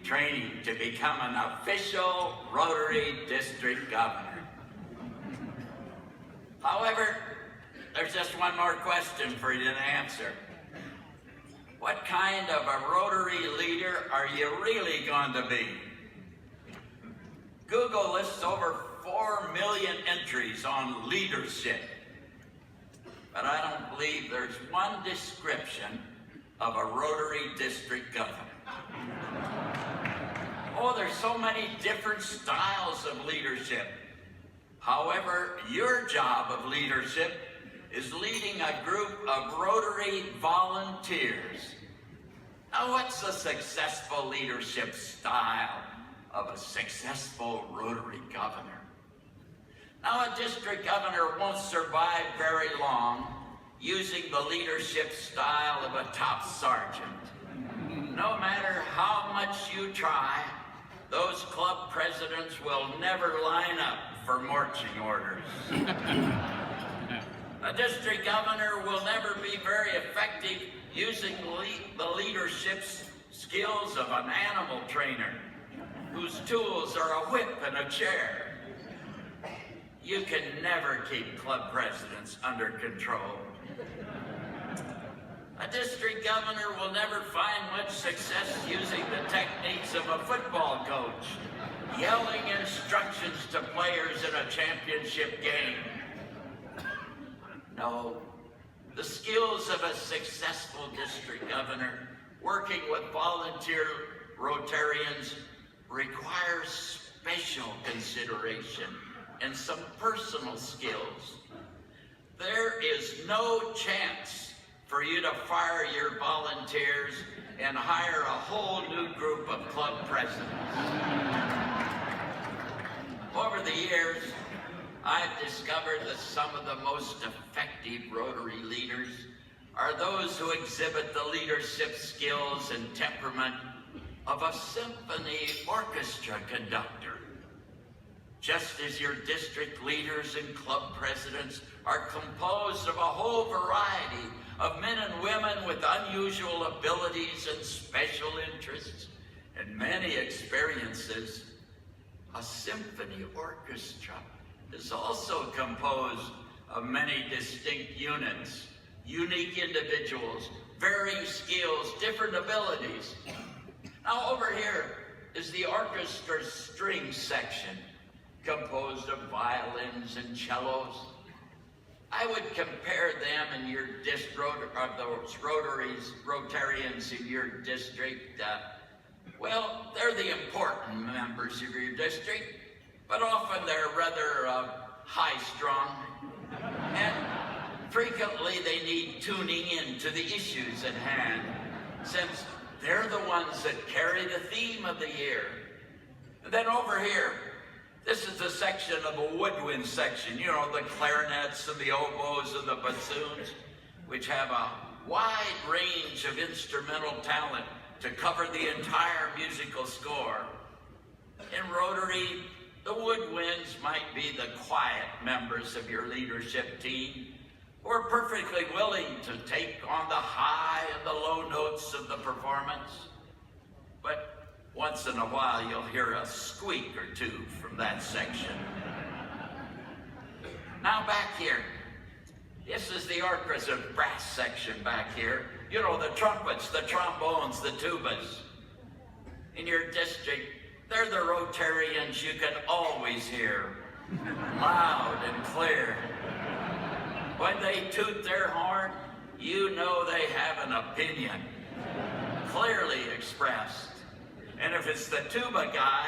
training to become an official Rotary District Governor. However, there's just one more question for you to answer. What kind of a Rotary leader are you really going to be? Google lists over 4 million entries on leadership, but I don't believe there's one description of a Rotary District Governor. Oh, there's so many different styles of leadership. However, your job of leadership is leading a group of Rotary volunteers. Now, what's a successful leadership style of a successful Rotary governor? Now, a district governor won't survive very long using the leadership style of a top sergeant. No matter how much you try, those club presidents will never line up for marching orders. A district governor will never be very effective using the leadership skills of an animal trainer whose tools are a whip and a chair. You can never keep club presidents under control. A district governor will never find much success using the techniques of a football coach, yelling instructions to players in a championship game. No, the skills of a successful district governor working with volunteer Rotarians requires special consideration and some personal skills. There is no chance for you to fire your volunteers and hire a whole new group of club presidents. Over the years, I've discovered that some of the most effective Rotary leaders are those who exhibit the leadership skills and temperament of a symphony orchestra conductor. Just as your district leaders and club presidents are composed of a whole variety of men and women with unusual abilities and special interests and many experiences, a symphony orchestra is also composed of many distinct units, unique individuals, varying skills, different abilities. Now over here is the orchestra string section, composed of violins and cellos. I would compare them and your those Rotarians in your district, well, they're the important members of your district, but often they're rather high-strung, and frequently they need tuning in to the issues at hand, since they're the ones that carry the theme of the year. And then over here, this is a section of a woodwind section, you know, the clarinets and the oboes and the bassoons, which have a wide range of instrumental talent to cover the entire musical score. In Rotary, the woodwinds might be the quiet members of your leadership team who are perfectly willing to take on the high and the low notes of the performance. But once in a while, you'll hear a squeak or two from that section. Now back here, this is the orchestra brass section back here. You know, the trumpets, the trombones, the tubas. In your district, they're the Rotarians you can always hear, loud and clear. When they toot their horn, you know they have an opinion, clearly expressed. And if it's the tuba guy,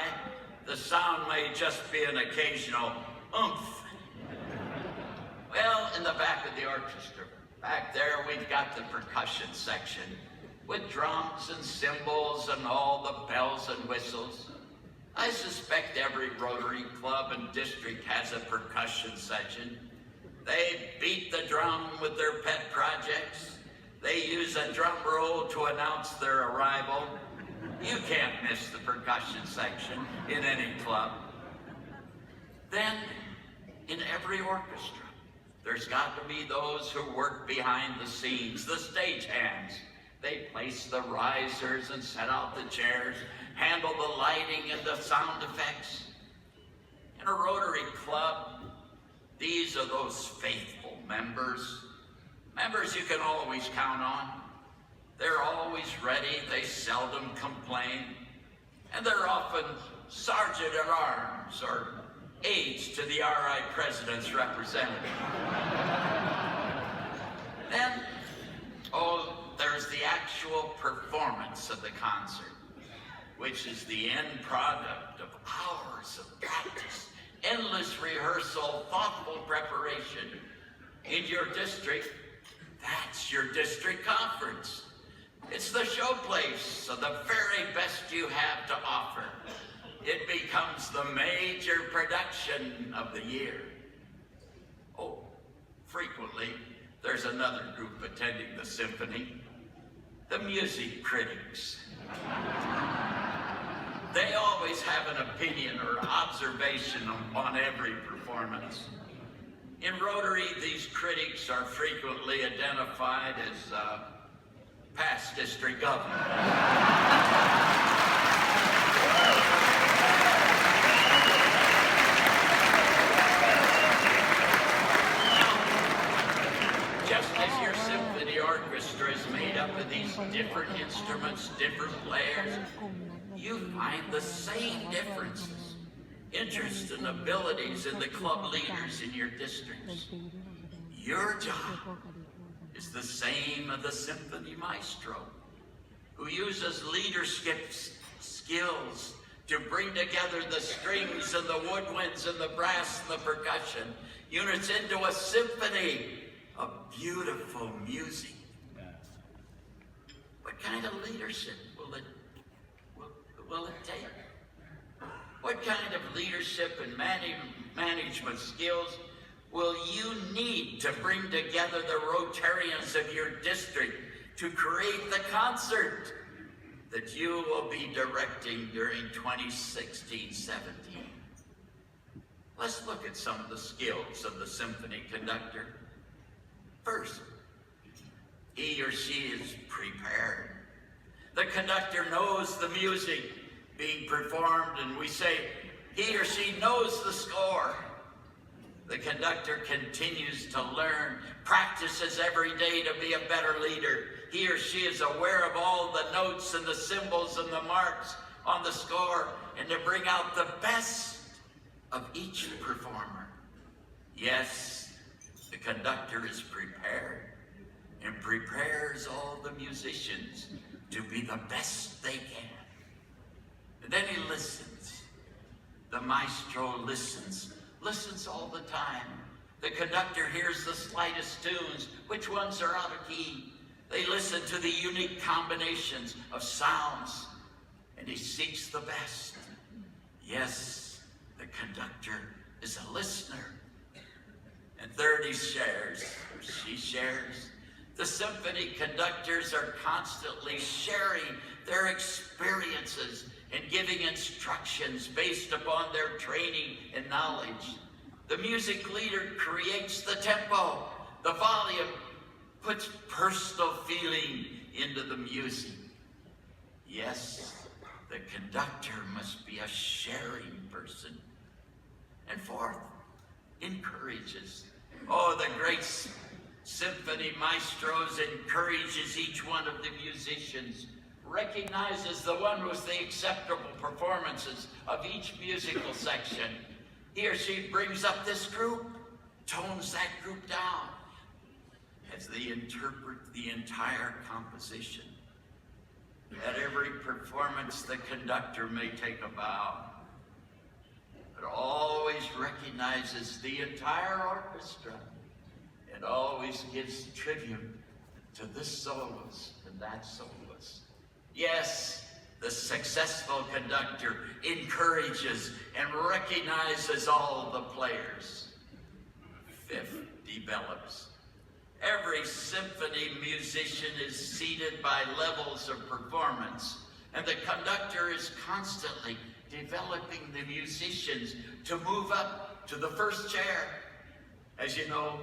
the sound may just be an occasional oomph. Well, in the back of the orchestra, back there we've got the percussion section with drums and cymbals and all the bells and whistles. I suspect every Rotary club and district has a percussion section. They beat the drum with their pet projects. They use a drum roll to announce their arrival. You can't miss the percussion section in any club. Then, in every orchestra, there's got to be those who work behind the scenes, the stagehands. They place the risers and set out the chairs, handle the lighting and the sound effects. In a Rotary Club, these are those faithful members. Members you can always count on. They're always ready, they seldom complain, and they're often sergeant at arms or aides to the RI President's representative. Then, there's the actual performance of the concert, which is the end product of hours of practice, endless rehearsal, thoughtful preparation. In your district, that's your district conference. It's the showplace of the very best you have to offer. It becomes the major production of the year. Frequently, there's another group attending the symphony, the music critics. They always have an opinion or observation on every performance. In Rotary, these critics are frequently identified as past district governor. Just as your symphony orchestra is made up of these different instruments, different players, you find the same differences, interests, and abilities in the club leaders in your districts. Your job is the same as the symphony maestro, who uses leadership skills to bring together the strings and the woodwinds and the brass and the percussion units into a symphony of beautiful music. What kind of leadership will it take? What kind of leadership and management skills will you need to bring together the Rotarians of your district to create the concert that you will be directing during 2016-17? Let's look at some of the skills of the symphony conductor. First, he or she is prepared. The conductor knows the music being performed, and we say he or she knows the score. The conductor continues to learn, practices every day to be a better leader. He or she is aware of all the notes and the symbols and the marks on the score, and to bring out the best of each performer. Yes, the conductor is prepared and prepares all the musicians to be the best they can. And then he listens. The maestro listens all the time. The conductor hears the slightest tunes, which ones are out of key. They listen to the unique combinations of sounds, and he seeks the best. Yes, the conductor is a listener. And third, he shares, or she shares. The symphony conductors are constantly sharing their experiences and giving instructions based upon their training and knowledge. The music leader creates the tempo, the volume, puts personal feeling into the music. Yes, the conductor must be a sharing person. And fourth, encourages. The great symphony maestros encourages each one of the musicians, recognizes the one with the acceptable performances of each musical section. He or she brings up this group, tones that group down as they interpret the entire composition. At every performance, the conductor may take a bow, but always recognizes the entire orchestra and always gives tribute to this soloist and that soloist. Yes, the successful conductor encourages and recognizes all the players. Fifth, develops. Every symphony musician is seated by levels of performance, and the conductor is constantly developing the musicians to move up to the first chair. As you know,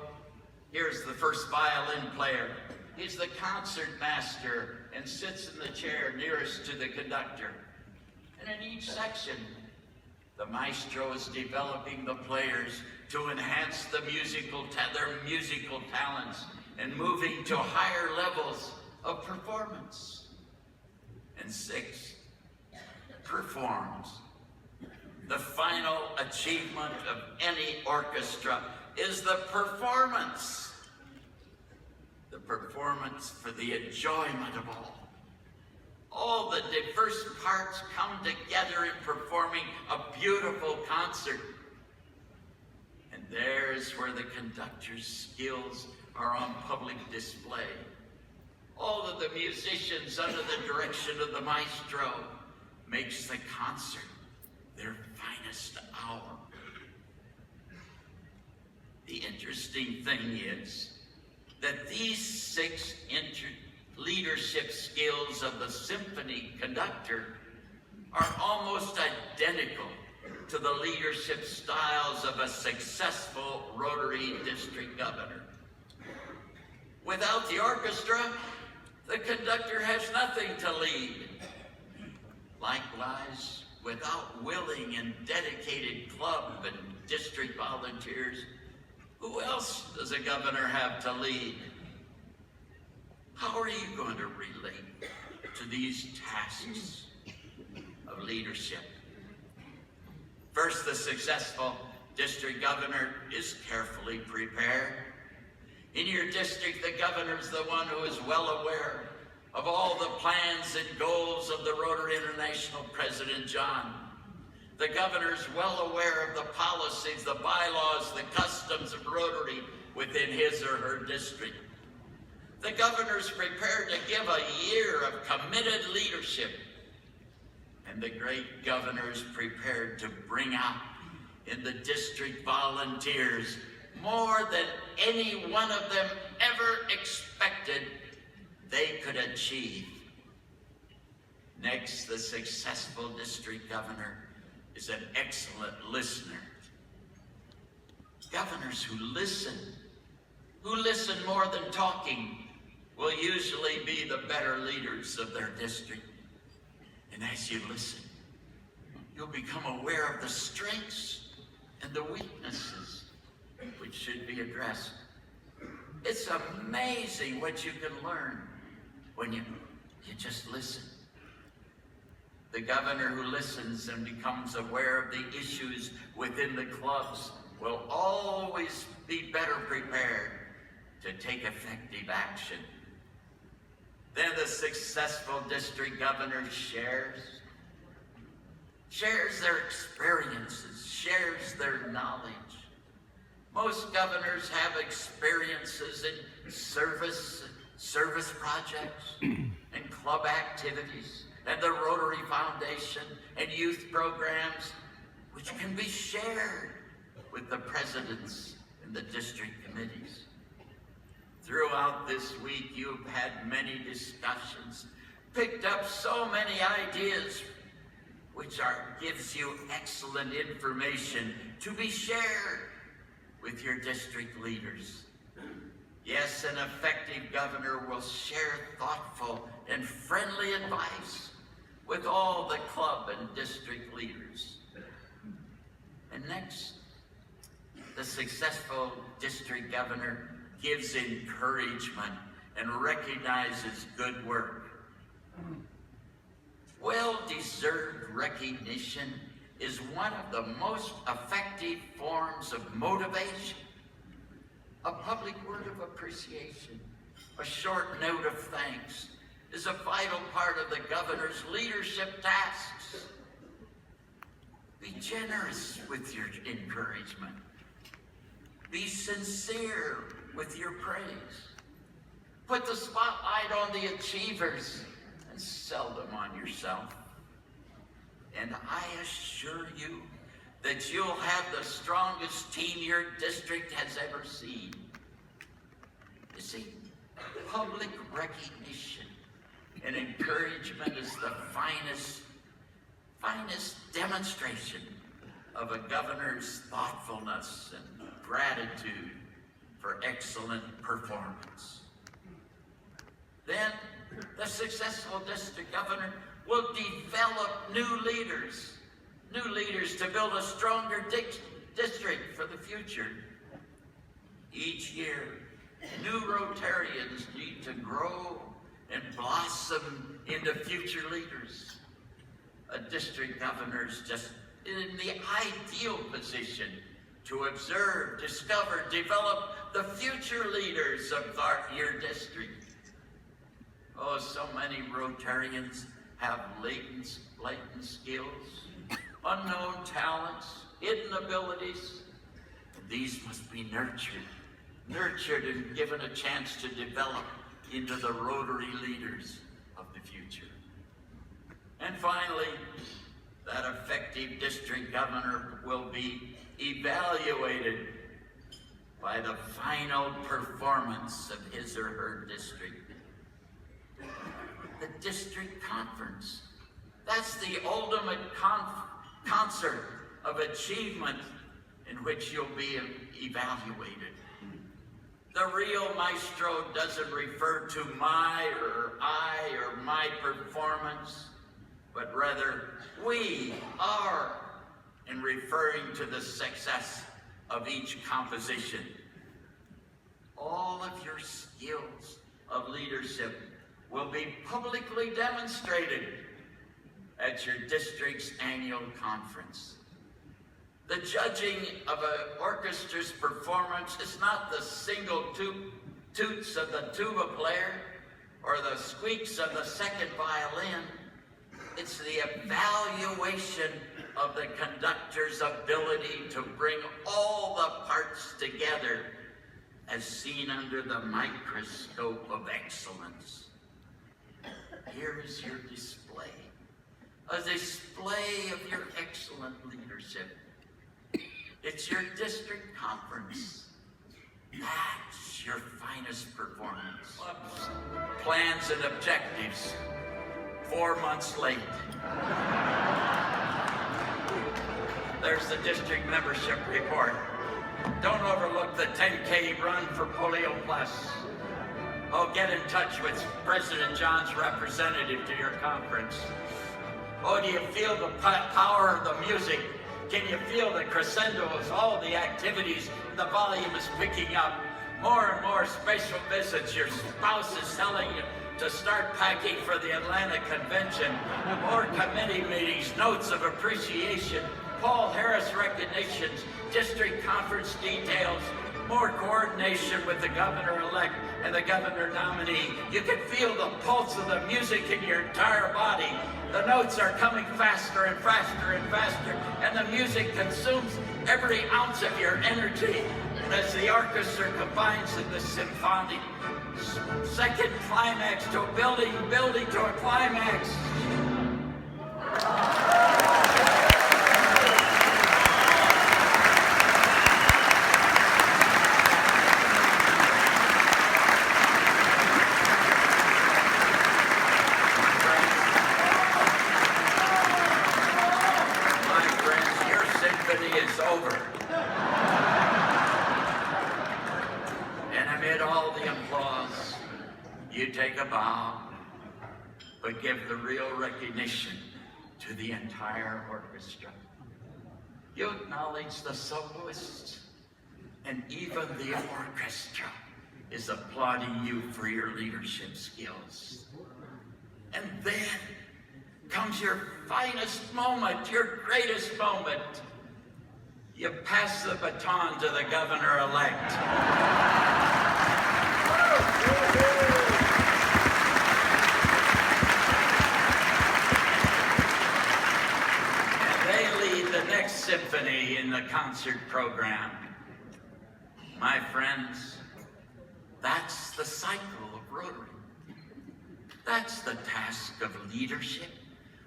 here's the first violin player. He's the concert master and sits in the chair nearest to the conductor. And in each section, the maestro is developing the players to enhance their musical talents and moving to higher levels of performance. And 6, performs. The final achievement of any orchestra is the performance. The performance for the enjoyment of all. All the diverse parts come together in performing a beautiful concert. And there's where the conductor's skills are on public display. All of the musicians under the direction of the maestro makes the concert their finest hour. The interesting thing is that these 6 leadership skills of the symphony conductor are almost identical to the leadership styles of a successful Rotary district governor. Without the orchestra, the conductor has nothing to lead. Likewise, without willing and dedicated club and district volunteers, who else does a governor have to lead? How are you going to relate to these tasks of leadership? First, the successful district governor is carefully prepared. In your district, the governor is the one who is well aware of all the plans and goals of the Rotary International President John. The governor is well aware of the policies, the bylaws, the customs of Rotary within his or her district. The governor is prepared to give a year of committed leadership. And the great governor is prepared to bring out in the district volunteers more than any one of them ever expected they could achieve. Next, the successful district governor is an excellent listener. Governors who listen more than talking, will usually be the better leaders of their district. And as you listen, you'll become aware of the strengths and the weaknesses which should be addressed. It's amazing what you can learn when you just listen. The governor who listens and becomes aware of the issues within the clubs will always be better prepared to take effective action. Then the successful district governor shares their experiences, shares their knowledge. Most governors have experiences in service projects and club activities and the Rotary Foundation and youth programs, which can be shared with the presidents and the district committees. Throughout this week, you've had many discussions, picked up so many ideas, which gives you excellent information to be shared with your district leaders. Yes, an effective governor will share thoughtful and friendly advice with all the club and district leaders. And next, the successful district governor gives encouragement and recognizes good work. Well-deserved recognition is one of the most effective forms of motivation. A public word of appreciation, a short note of thanks, is a vital part of the governor's leadership tasks. Be generous with your encouragement. Be sincere with your praise. Put the spotlight on the achievers and seldom on yourself. And I assure you that you'll have the strongest team your district has ever seen. You see, public recognition and encouragement is the finest demonstration of a governor's thoughtfulness and gratitude for excellent performance. Then, the successful district governor will develop new leaders to build a stronger district for the future. Each year, new Rotarians need to grow and blossom into future leaders. A district governor is just in the ideal position to observe, discover, develop the future leaders of your district. Oh, so many Rotarians have latent skills, unknown talents, hidden abilities. These must be nurtured and given a chance to develop into the Rotary leaders of the future. And finally, that effective district governor will be evaluated by the final performance of his or her district. The district conference. That's the ultimate concert of achievement in which you'll be evaluated. The real maestro doesn't refer to my or I or my performance, but rather we are, in referring to the success of each composition. All of your skills of leadership will be publicly demonstrated at your district's annual conference. The judging of an orchestra's performance is not the single toots of the tuba player or the squeaks of the second violin. It's the evaluation of the conductor's ability to bring all the parts together as seen under the microscope of excellence. Here is your display, a display of your excellent leadership. It's your district conference. That's your finest performance. Plans and objectives, 4 months late. There's the district membership report. Don't overlook the 10K run for Polio Plus. Oh, get in touch with President John's representative to your conference. Oh, do you feel the power of the music? Can you feel the crescendos, all the activities? The volume is picking up. More and more special visits. Your spouse is telling you to start packing for the Atlanta convention. More committee meetings, notes of appreciation, Paul Harris recognitions, district conference details, more coordination with the governor-elect and the governor nominee. You can feel the pulse of the music in your entire body. The notes are coming faster and faster and faster, and the music consumes every ounce of your energy. And as the orchestra combines in the symphonic second climax to a building to a climax. Take a bow, but give the real recognition to the entire orchestra. You acknowledge the soloists, and even the orchestra is applauding you for your leadership skills. And then comes your finest moment, your greatest moment. You pass the baton to the governor-elect. Symphony in the concert program. My friends, that's the cycle of Rotary. That's the task of leadership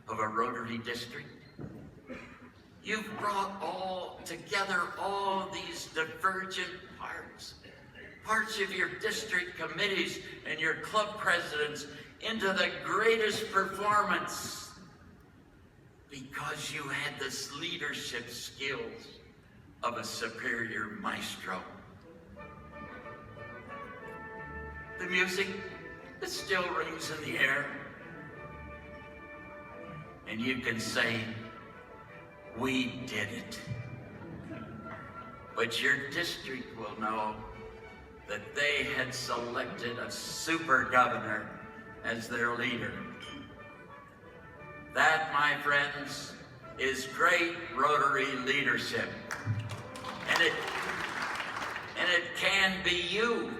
of a Rotary district. You've brought all together all these divergent parts of your district committees and your club presidents into the greatest performance, because you had this leadership skills of a superior maestro. The music, it still rings in the air. and you can say, we did it. But your district will know that they had selected a super governor as their leader. That, my friends, is great Rotary leadership. And it can be you,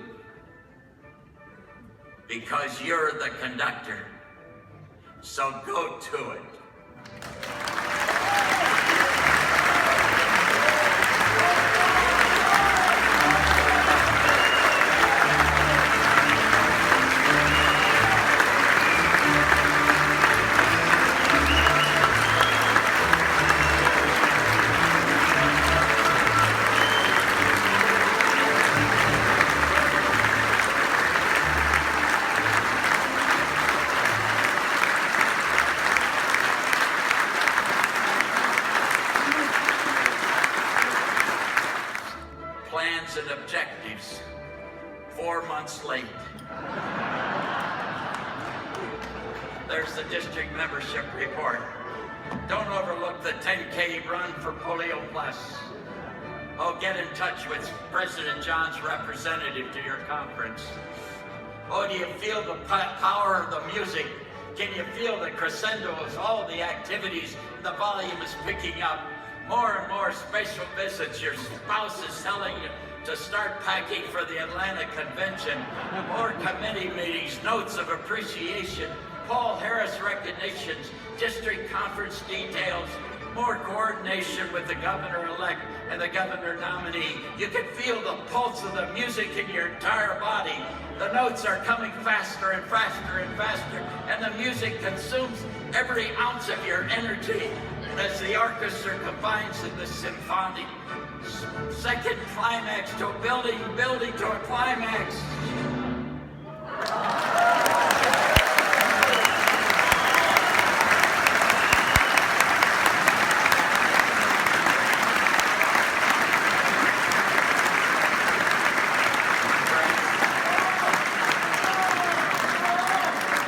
because you're the conductor. So go to it. Plans and objectives, 4 months late. There's the district membership report. Don't overlook the 10K run for Polio Plus. Oh, get in touch with President John's representative to your conference. Oh, do you feel the power of the music? Can you feel the crescendos, all the activities? The volume is picking up. More and more special visits. Your spouse is telling you to start packing for the Atlanta convention. More committee meetings, notes of appreciation, Paul Harris recognitions, district conference details, more coordination with the governor-elect and the governor nominee. You can feel the pulse of the music in your entire body. The notes are coming faster and faster and faster, and the music consumes every ounce of your energy. And as the orchestra combines in the symphonic second climax to a building to a climax.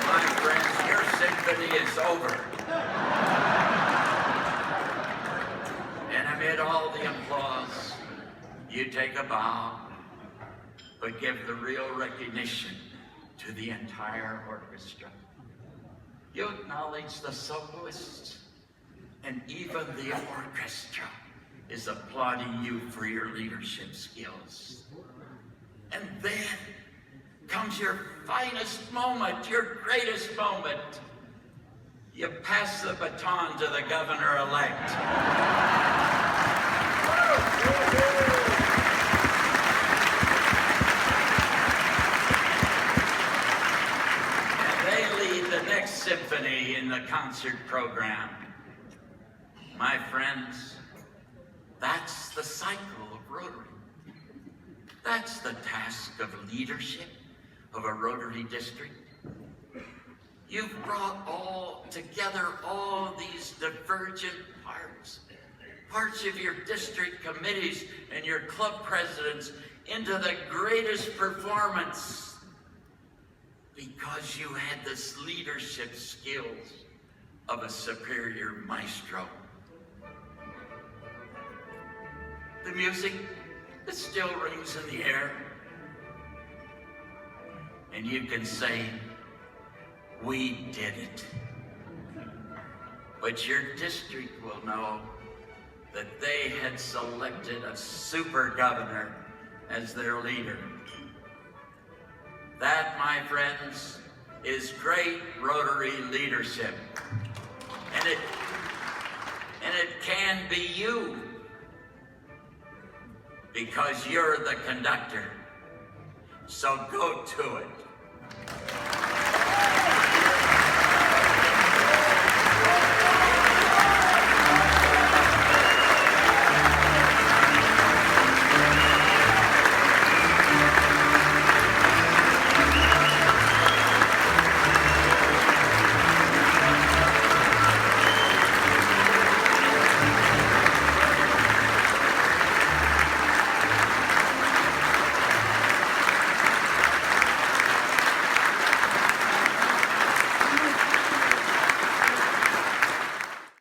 My friends, your symphony is over. Amid all the applause, you take a bow, but give the real recognition to the entire orchestra. You acknowledge the soloists, and even the orchestra is applauding you for your leadership skills. And then comes your finest moment, your greatest moment. You pass the baton to the governor-elect. And they lead the next symphony in the concert program. My friends, that's the cycle of Rotary. That's the task of leadership of a Rotary district. You've brought all together all these divergent parts of your district committees and your club presidents into the greatest performance because you had this leadership skills of a superior maestro. The music, it still rings in the air. And you can say, we did it. But your district will know that they had selected a super governor as their leader. That, my friends, is great Rotary leadership. And it can be you, because you're the conductor. So go to it.